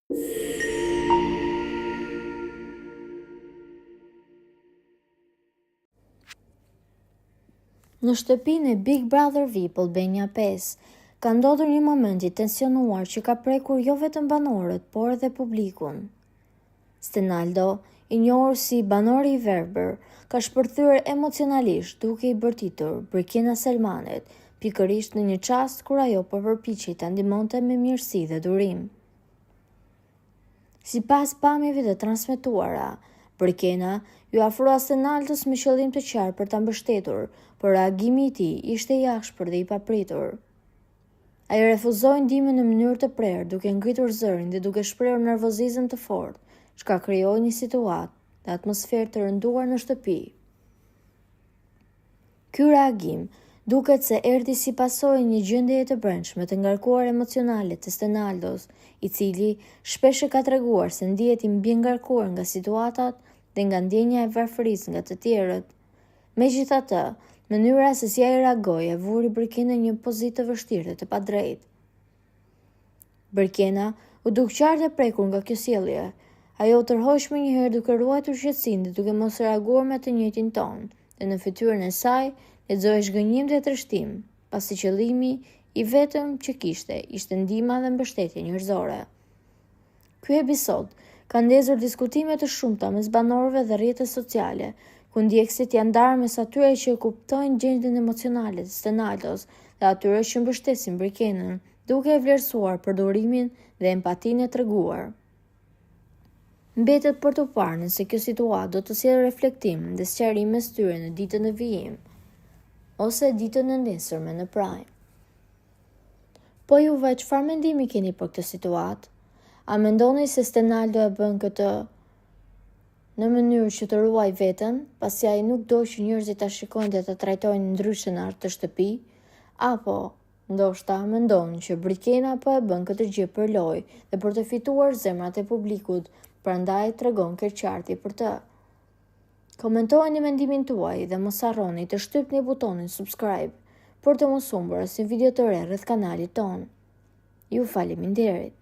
Në shtëpinë e Big Brother VIP Albania 5, ka ndodhur një moment i tensionuar që ka prekur jo vetëm banorët, por edhe publikun. Stenaldo, i njohur si banori i verbër, ka shpërthyer emocionalisht duke i bërtitur Birkina Selmanit, pikërisht në një çast kur ajo po përpiqej ta ndihmonte me mirësi dhe durim. Sipas pamjeve të transmetuara, Birkina ju afrua Stenaldos me qëllim të qartë për ta mbështetur, por reagimi i tij ishte i ashpër dhe i papritur. Ai refuzoi ndihmën në mënyrë të prerë, duke ngritur zërin dhe duke shprehur nervozizëm të fortë, çka krijoi një situatë dhe atmosferë të rënduar në shtëpi. Ky reagim duket se erdhi si pasojë një gjendjeje të brendshme të ngarkuar emocionale të Stenaldos, i cili shpesh e ka treguar se ndihet i mbingarkuar nga situatat dhe nga ndjenja e varfërisë nga të tjerët. Megjithatë, mënyra se si ai reagoi e vuri Birkinën në një pozitë të vështirë dhe të padrejtë. Birkina u duk qartë e prekur nga kjo sjellje. Ajo u tërhoq më njëherë duke ruajtur qetësinë dhe duke mos reaguar me të njëjtin ton, dhe në fytyrën e saj lexoi zhgënjim dhe trishtim, pasi qëllimi i vetëm që kishte ishte ndihma dhe mbështetje njerëzore. Ky episod ka ndezur diskutime të shumta mes banorëve dhe rrjetet sociale, ku ndjekësit janë ndarë mes atyre që kuptojnë gjendjen emocionale të Stenaldos dhe atyre që mbështesin Birkinën, duke e vlerësuar përdorimin dhe empatinë e treguar. Mbetet për të parë nëse kjo situatë do të sjellë reflektim dhe sqarim mes tyre në ditën e vijim, ose ditën e nesërme në Prime. Po juve, çfarë mendimi keni për këtë situatë? A mendoni se Stenaldo e bën këtë në mënyrë që të ruaj veten, pasi ai nuk do që njerëzit ta shikojnë dhe ta trajtojnë ndryshe në atë shtëpi, apo ndoshta mendon që Birkina po e bën këtë gjë për lojë dhe për të fituar zemrat e publikut, prandaj tregon keqardhje për të? Komentojeni mendimin tuaj dhe mos harroni të shtypni butonin subscribe për të mos humbur asnjë video të re rreth kanalit ton. Ju faleminderit.